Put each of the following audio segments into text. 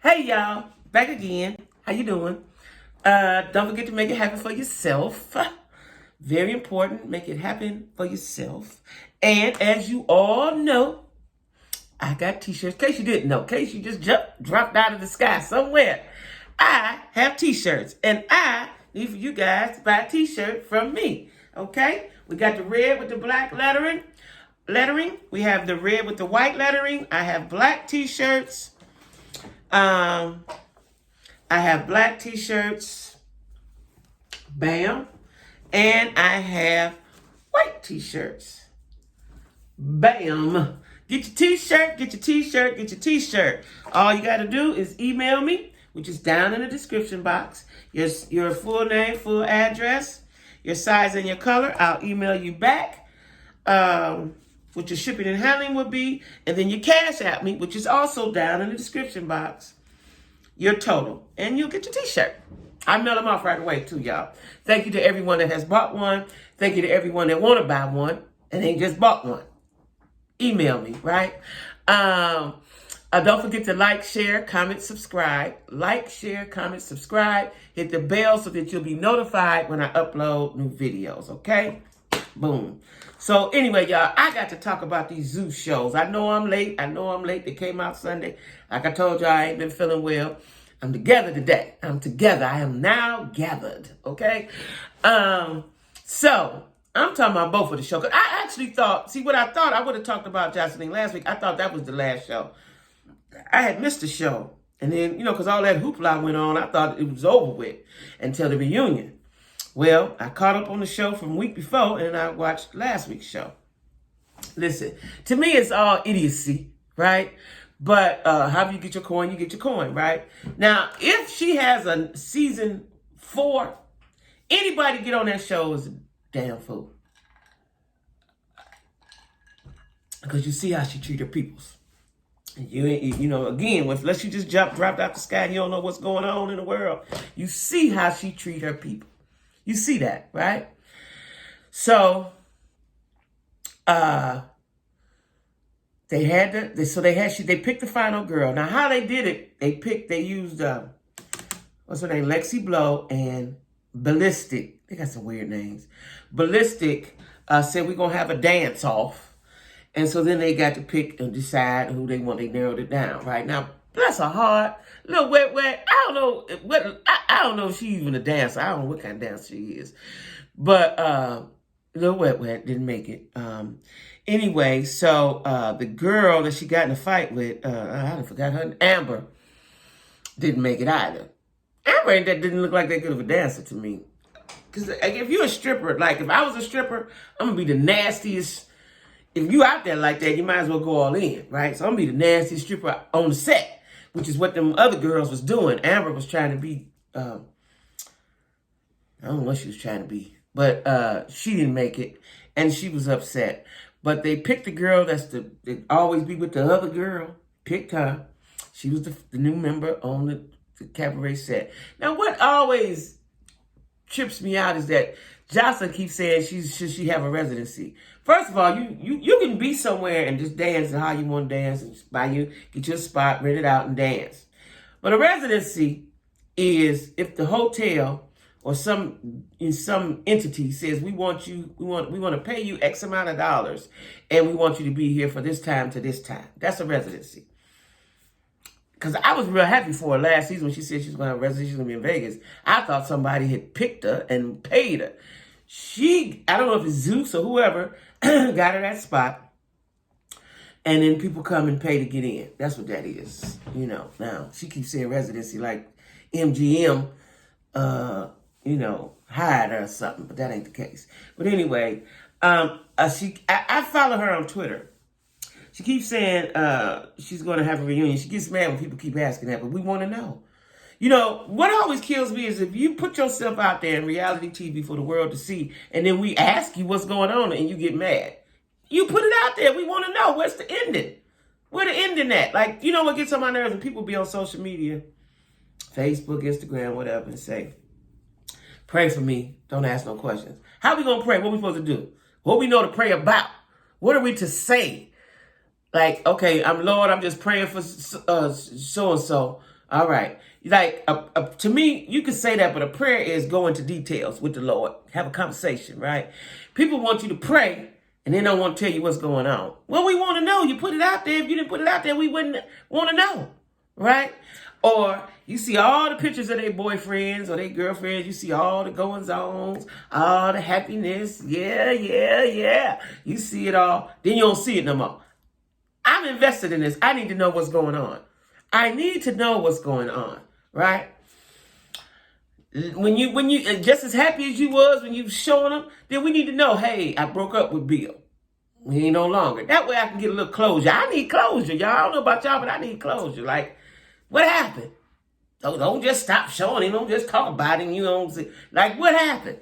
Hey y'all, back again. How you doing? Don't forget to make it happen for yourself. Very important, make it happen for yourself. And as you all know, I got t-shirts. In case you didn't know, in case you just dropped out of the sky somewhere, I have t-shirts. And I need for you guys to buy a t-shirt from me. Okay? We got the red with the black lettering. We have the red with the white lettering. I have black t-shirts. I have black t-shirts, bam, and I have white t-shirts, bam. Get your t-shirt, get your t-shirt, get your t-shirt. All you got to do is email me, which is down in the description box, your full name, full address, your size and your color. I'll email you back what your shipping and handling will be, and then you cash at me, which is also down in the description box, your total, and you'll get your t-shirt. I mail them off right away too, y'all. Thank you to everyone that has bought one. Thank you to everyone that want to buy one and ain't just bought one. Email me, right? Don't forget to like, share, comment, subscribe. Like, share, comment, subscribe. Hit the bell so that you'll be notified when I upload new videos, okay? Boom. So anyway, y'all, I got to talk about these Zeus shows. I know I'm late. They came out Sunday. Like I told y'all, I ain't been feeling well. I'm together today. I'm together. I am now gathered, okay? So I'm talking about both of the show. Because I actually thought, see what I thought, I would have talked about Jocelyn last week. I thought that was the last show. I had missed the show. And then, because all that hoopla went on, I thought it was over with until the reunion. Well, I caught up on the show from the week before, and I watched last week's show. Listen, to me, it's all idiocy, right? But however you get your coin, you get your coin, right? Now, if she has a season 4, anybody get on that show is a damn fool. Because you see how she treat her peoples. Again, unless you just dropped out the sky and you don't know what's going on in the world, you see how she treat her people. You see that, right? So, they picked the final girl. Now, how they did it, they used, what's her name? Lexi Blow and Ballistic. They got some weird names. Ballistic said we're going to have a dance off. And so then they got to pick and decide who they want. They narrowed it down, right? Now, bless her heart, little wet. I don't know I don't know if she's even a dancer. I don't know what kind of dancer she is. But little wet didn't make it. Anyway, so the girl that she got in a fight with, I forgot her, Amber, didn't make it either. Amber didn't look like that good of a dancer to me. Because if you're a stripper, like if I was a stripper, I'm going to be the nastiest. If you out there like that, you might as well go all in, right? So I'm going to be the nastiest stripper on the set, which is what them other girls was doing. Amber was trying to be, I don't know what she was trying to be, but she didn't make it, and she was upset. But they picked the girl that always be with the other girl, picked her. She was the new member on the cabaret set. Now, what always trips me out is that Jocelyn keeps saying should she have a residency. First of all, you can be somewhere and just dance how you want to dance and get your spot, rent it out and dance. But a residency is if the hotel or some entity says we want to pay you X amount of dollars and we want you to be here for this time to this time. That's a residency. Because I was real happy for her last season when she said she was going to have a residency, she's going to be in Vegas. I thought somebody had picked her and paid her. I don't know if it's Zeus or whoever, got her that spot. And then people come and pay to get in. That's what that is. Now, she keeps saying residency like MGM, hired her or something, but that ain't the case. But anyway, I follow her on Twitter. She keeps saying she's going to have a reunion. She gets mad when people keep asking that, but we want to know. What always kills me is if you put yourself out there in reality TV for the world to see, and then we ask you what's going on and you get mad. You put it out there. We want to know. Where's the ending? Where the ending at? Like, what gets on my nerves when people be on social media, Facebook, Instagram, whatever, and say, pray for me. Don't ask no questions. How we going to pray? What we supposed to do? What we know to pray about? What are we to say? Like, okay, I'm just praying for so-and-so. All right. Like, to me, you could say that, but a prayer is go into details with the Lord. Have a conversation, right? People want you to pray, and they don't want to tell you what's going on. Well, we want to know. You put it out there. If you didn't put it out there, we wouldn't want to know, right? Or you see all the pictures of their boyfriends or their girlfriends. You see all the goings-ons, all the happiness. Yeah, yeah, yeah. You see it all. Then you don't see it no more. I'm invested in this. I need to know what's going on. I need to know what's going on, right? When you just as happy as you was when you showing them, then we need to know, hey, I broke up with Bill. We ain't no longer. That way I can get a little closure. I need closure, y'all. I don't know about y'all, but I need closure. Like, what happened? Don't just stop showing him. Don't just talk about him. You don't see. Like, what happened?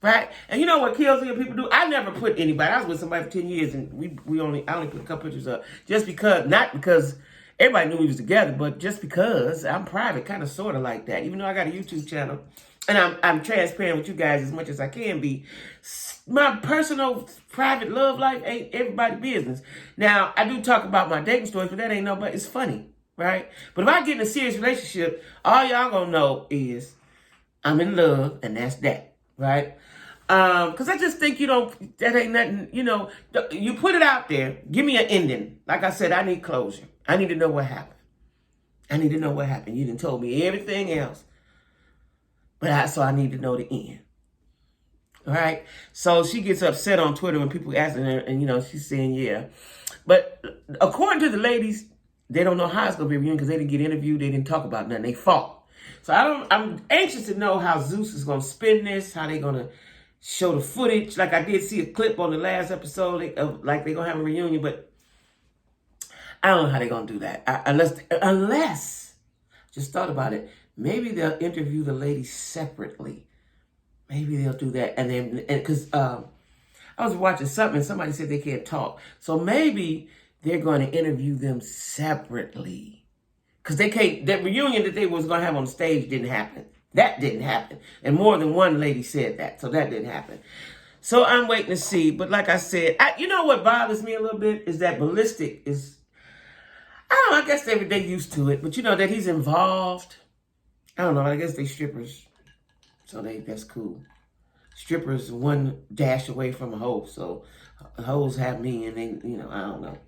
Right? And you know what kills me when people do? I never put anybody. I was with somebody for 10 years, and I only put a couple pictures up. Just because, not because everybody knew we was together, but just because I'm private, kind of, sort of like that. Even though I got a YouTube channel, and I'm transparent with you guys as much as I can be. My personal, private love life ain't everybody's business. Now, I do talk about my dating stories, but that ain't nobody. It's funny, right? But if I get in a serious relationship, all y'all gonna know is I'm in love, and that's that, right? Because I just think that ain't nothing, you put it out there, give me an ending. Like I said, I need closure. I need to know what happened. I need to know what happened. You done told me everything else, so I need to know the end. All right? So she gets upset on Twitter when people asking her, and, she's saying, yeah. But according to the ladies, they don't know how it's going to be reunion because they didn't get interviewed. They didn't talk about nothing. They fought. So I'm anxious to know how Zeus is going to spin this, how they're going to show the footage. Like I did see a clip on the last episode of like they're going to have a reunion, but I don't know how they're going to do that. Unless, just thought about it, maybe they'll interview the ladies separately. Maybe they'll do that. And then, because I was watching something and somebody said they can't talk. So maybe they're going to interview them separately. Because they can't, that reunion that they was going to have on the stage didn't happen. That didn't happen. And more than one lady said that. So that didn't happen. So I'm waiting to see. But like I said, you know what bothers me a little bit is that Ballistic is, I don't know, I guess they're used to it. But that he's involved. I don't know, I guess they strippers. So that's cool. Strippers one dash away from a hoe. So hoes have me and they, I don't know.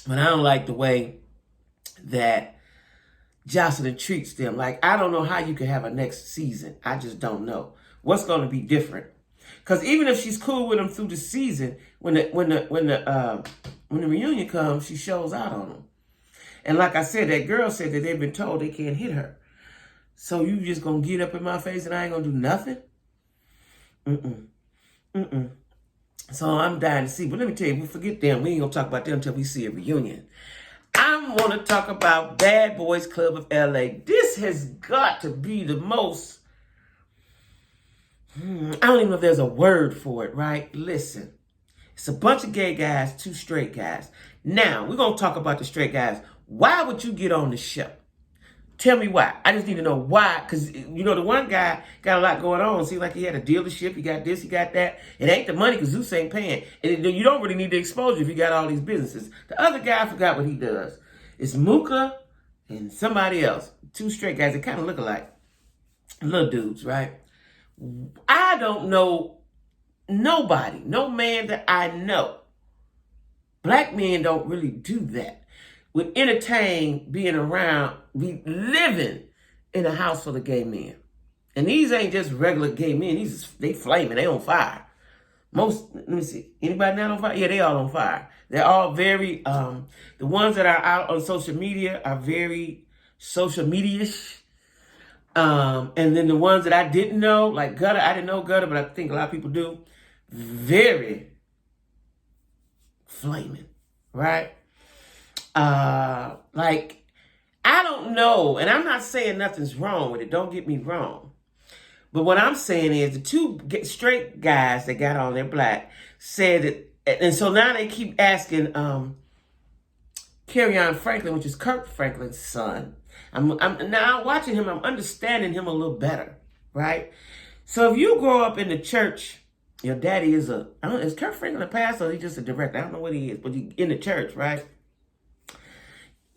But I don't like the way that Jocelyn treats them. Like, I don't know how you could have a next season. I just don't know. What's going to be different? Because even if she's cool with them through the season, when the reunion comes, she shows out on them. And like I said, that girl said that they've been told they can't hit her. So you just going to get up in my face and I ain't going to do nothing? So I'm dying to see. But let me tell you, we forget them. We ain't going to talk about them until we see a reunion. I want to talk about Bad Boys Club of LA. This has got to be the most, I don't even know if there's a word for it, right? Listen, it's a bunch of gay guys, 2 straight guys. Now, we're going to talk about the straight guys. Why would you get on the show? Tell me why. I just need to know why. Because, the one guy got a lot going on. Seems like he had a dealership. He got this, he got that. It ain't the money because Zeus ain't paying. And you don't really need the exposure if you got all these businesses. The other guy, I forgot what he does. It's Mooka and somebody else. 2 straight guys. They kind of look alike. Little dudes, right? I don't know nobody. No man that I know. Black men don't really do that. Would entertain being around, be living in a house full of gay men. And these ain't just regular gay men. They flaming. They on fire. Let me see. Anybody not on fire? Yeah, they all on fire. They're all very, the ones that are out on social media are very social media-ish. And then the ones that I didn't know, like Gutter, I didn't know Gutter, but I think a lot of people do. Very flaming, right? Like, I don't know, and I'm not saying nothing's wrong with it. Don't get me wrong. But what I'm saying is the 2 straight guys that got on there, black, said that, and so now they keep asking Kerrion Franklin, which is Kirk Franklin's son. I'm now watching him, I'm understanding him a little better, right? So if you grow up in the church, your daddy is is Kirk Franklin a pastor or is he just a director? I don't know what he is, but he in the church, right?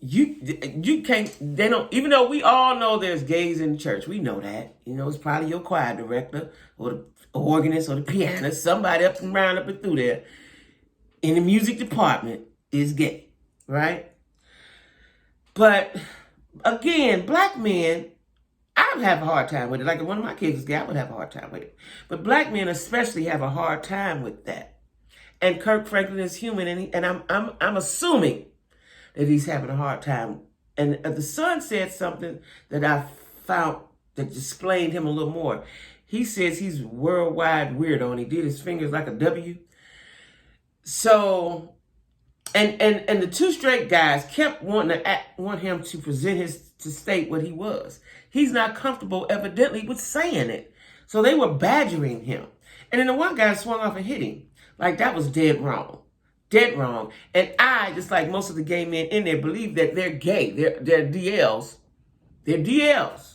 you can't, they don't, even though we all know there's gays in the church, we know that. You know, it's probably your choir director or the organist or the pianist, somebody up and round up and through there in the music department is gay, right? But again, black men, I would have a hard time with it. Like if one of my kids was gay, I would have a hard time with it. But black men especially have a hard time with that. And Kirk Franklin is human, and I'm assuming that he's having a hard time. And the son said something that I found that explained him a little more. He says he's worldwide weirdo, and he did his fingers like a W. So, and the two straight guys kept want him to to state what he was. He's not comfortable, evidently, with saying it. So they were badgering him. And then the one guy swung off and hit him. Like, that was dead wrong. Dead wrong. And I, just like most of the gay men in there, believe that they're gay. They're DLs. They're DLs.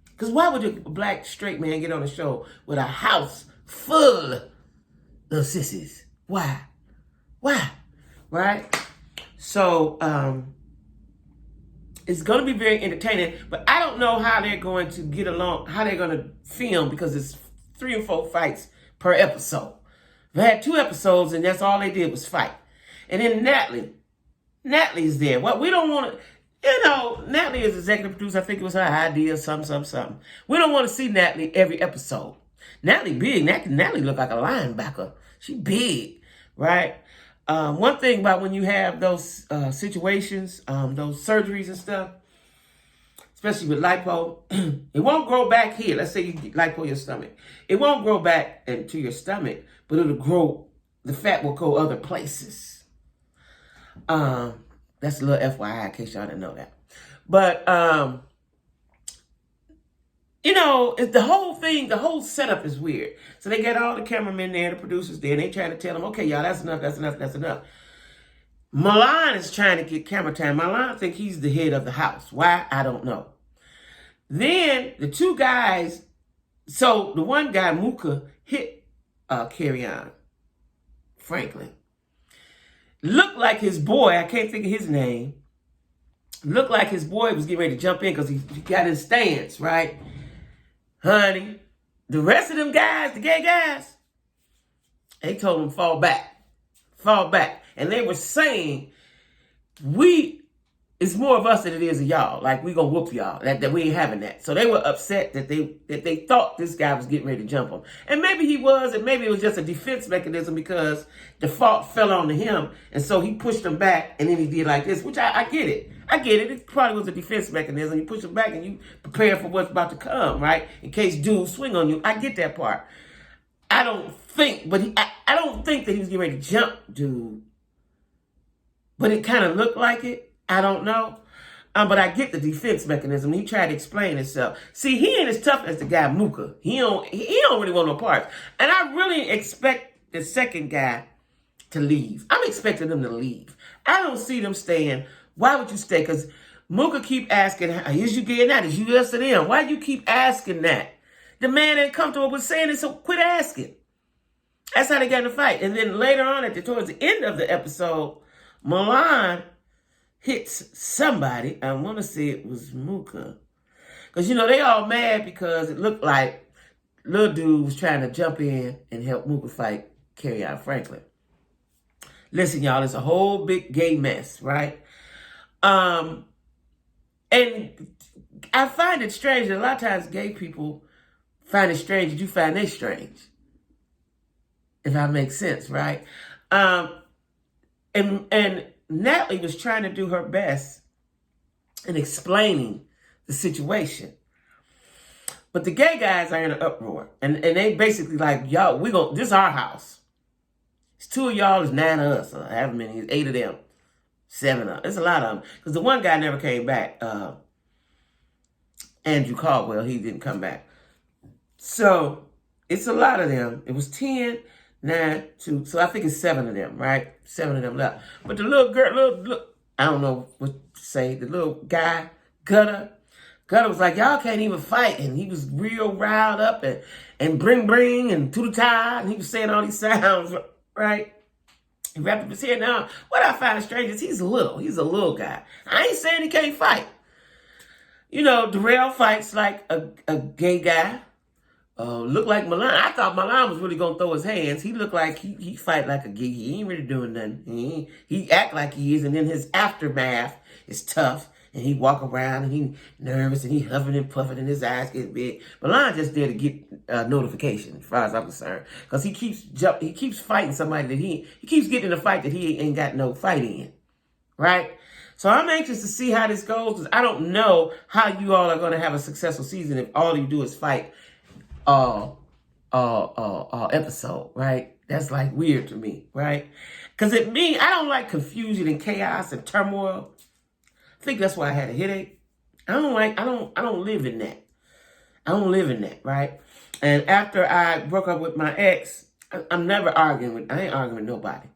Because why would a black straight man get on a show with a house full of sissies? Why? Why? Right? So, it's going to be very entertaining, but I don't know how they're going to get along, how they're going to film, because it's 3 or 4 fights per episode. They had 2 episodes, and that's all they did was fight. And then Natalie's there. Well, we don't want to, Natalie is executive producer. I think it was her idea, something. We don't want to see Natalie every episode. Natalie big. Natalie look like a linebacker. She big, right? One thing about when you have those situations, those surgeries and stuff, especially with lipo, it won't grow back here. Let's say you lipo your stomach. It won't grow back into your stomach, but it'll grow, the fat will go other places. That's a little FYI in case y'all didn't know that. But, the whole setup is weird. So they get all the cameramen there, the producers there, and they trying to tell them, okay, y'all, that's enough. Milan is trying to get camera time. Milan think he's the head of the house. Why? I don't know. Then the 2 guys, so the one guy, Mooka, hit Carry-On Franklin. Looked like his boy, I can't think of his name, looked like his boy was getting ready to jump in because he got his stance, right? Honey, the rest of them guys, the gay guys, they told him fall back. And they were saying, it's more of us than it is of y'all. Like, we gonna whoop y'all. That we ain't having that. So they were upset that they thought this guy was getting ready to jump him. And maybe he was, and maybe it was just a defense mechanism because the fault fell onto him. And so he pushed him back, and then he did like this, which I get it. I get it. It probably was a defense mechanism. You push him back and you prepare for what's about to come, right? In case dudes swing on you. I get that part. I don't think that he was getting ready to jump dude. But it kind of looked like it. I don't know. But I get the defense mechanism. He tried to explain himself. See, he ain't as tough as the guy Mooka. He don't really want no parts. And I really expect the second guy to leave. I'm expecting them to leave. I don't see them staying. Why would you stay? Because Mooka keep asking, is you gay or not? Is you yes or them? Why do you keep asking that? The man ain't comfortable with saying it, so quit asking. That's how they got in a fight. And then later on, towards the end of the episode, Milan hits somebody. I want to say it was Mooka. Because, they all mad because it looked like little dude was trying to jump in and help Mooka fight Carry-On Franklin. Listen, y'all, it's a whole big gay mess, right? And I find it strange that a lot of times gay people find it strange that you find they strange. If that makes sense, right? And Natalie was trying to do her best in explaining the situation. But the gay guys are in an uproar. And they basically like, y'all, this is our house. It's 2 of y'all, it's 9 of us. Or however many, it's 8 of them. 7 of them. It's a lot of them. Because the one guy never came back. Andrew Caldwell, he didn't come back. So, it's a lot of them. It was 10, 9, 2. So I think it's 7 of them, right? 7 of them left. But the little girl, I don't know what to say. The little guy, Gutter was like, y'all can't even fight. And he was real riled up and bring and to the tie. And he was saying all these sounds, right? He wrapped up his hair. Now, what I find strange is he's little. He's a little guy. I ain't saying he can't fight. You know, Darrell fights like a gay guy. Looked like Milan. I thought Milan was really gonna throw his hands. He looked like he fight like a gay. He ain't really doing nothing. He act like he is, and then his aftermath is tough. And he walk around and he nervous and he huffing and puffing and his eyes get big. Milan just there to get notification, as far as I'm concerned, because he keeps fighting somebody that he keeps getting in a fight that he ain't got no fight in, right? So I'm anxious to see how this goes, because I don't know how you all are going to have a successful season if all you do is fight episode, right? That's like weird to me, right? Because I don't like confusion and chaos and turmoil. I think that's why I had a headache. I don't live in that. I don't live in that, right? And after I broke up with my ex, I'm never arguing with, I ain't arguing with nobody.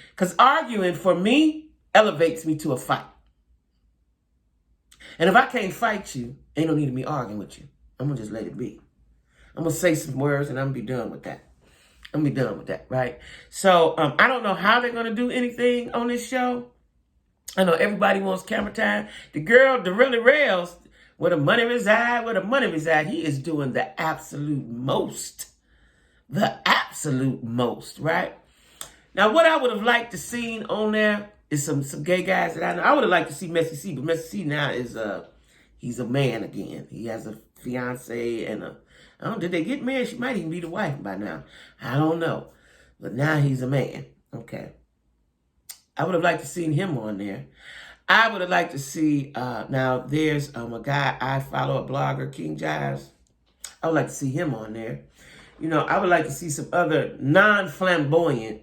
Because arguing for me elevates me to a fight. And if I can't fight you, ain't no need of me arguing with you. I'm going to just let it be. I'm going to say some words and I'm going to be done with that. Right? So I don't know how they're going to do anything on this show. I know everybody wants camera time. The girl, the really rails, where the money reside, he is doing the absolute most. Right? Now, what I would have liked to see on there is some gay guys that I know. I would have liked to see Messy C, but Messy C now is he's a man again. He has a fiance and did they get married? She might even be the wife by now. I don't know. But now he's a man. Okay. I would have liked to see him on there. I would have liked to see, now there's a guy I follow, a blogger, King Jives. I would like to see him on there. You know, I would like to see some other non-flamboyant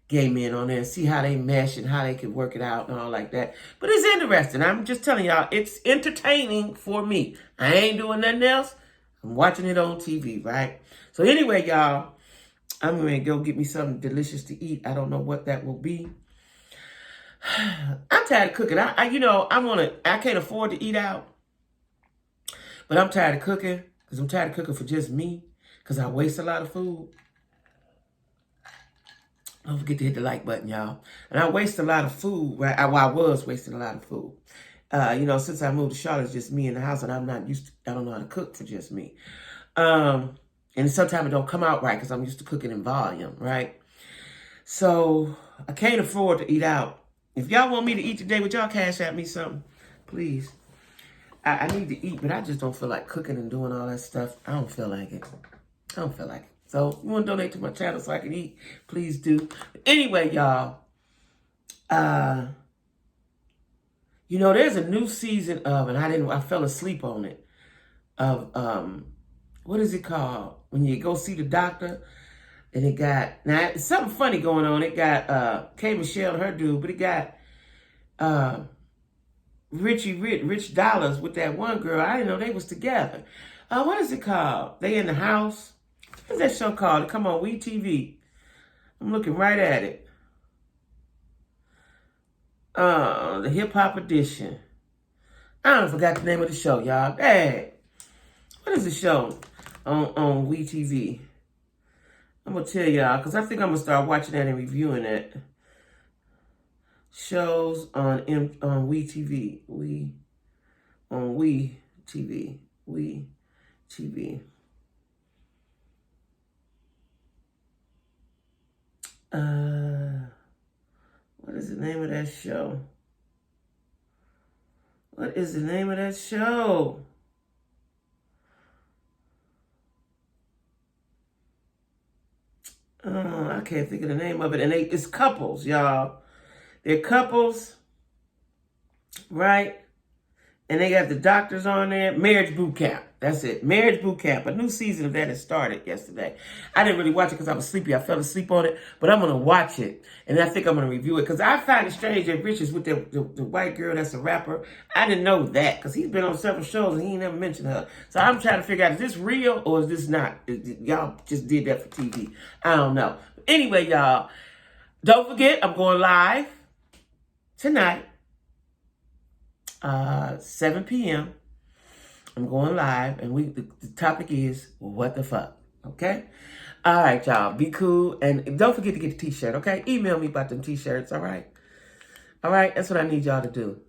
gay men on there and see how they mesh and how they can work it out and all like that. But it's interesting. I'm just telling y'all, it's entertaining for me. I ain't doing nothing else. I'm watching it on TV, right? So anyway, y'all, I'm going to go get me something delicious to eat. I don't know what that will be. I'm tired of cooking. I can't afford to eat out. But I'm tired of cooking because I'm tired of cooking for just me because I waste a lot of food. Don't forget to hit the like button, y'all. And I waste a lot of food, right? I was wasting a lot of food. Since I moved to Charlotte, it's just me in the house and I don't know how to cook for just me. And sometimes it don't come out right because I'm used to cooking in volume, right? So I can't afford to eat out. If y'all want me to eat today, would y'all cash out me something? Please. I need to eat, but I just don't feel like cooking and doing all that stuff. I don't feel like it. So you want to donate to my channel so I can eat? Please do. But anyway, y'all. There's a new season of, and I fell asleep on it, of, what is it called? When you go see the doctor, and now it's something funny going on. It got K. Michelle and her dude, but it got Rich Dollars with that one girl. I didn't know they was together. What is it called? They in the house. What's that show called? It come on WeTV. I'm looking right at it. The Hip Hop Edition. I forgot the name of the show, y'all. Hey, what is the show on WeTV? I'm going to tell y'all, because I think I'm going to start watching that and reviewing it. Shows on WeTV. On WeTV. WeTV. What is the name of that show? What is the name of that show? I can't think of the name of it. And it's couples, y'all. They're couples, right? And they got the doctors on there. Marriage Boot Camp. That's it. Marriage Boot Camp. A new season of that has started yesterday. I didn't really watch it because I was sleepy. I fell asleep on it. But I'm going to watch it. And I think I'm going to review it. Because I find it strange that Rich is with the white girl that's a rapper. I didn't know that. Because he's been on several shows and he ain't never mentioned her. So I'm trying to figure out, is this real or is this not? Y'all just did that for TV. I don't know. But anyway, y'all, don't forget, I'm going live tonight. 7 p.m. I'm going live, and the topic is, what the fuck? Okay? All right, y'all. Be cool. And don't forget to get the t-shirt, okay? Email me about them t-shirts, all right? All right? That's what I need y'all to do.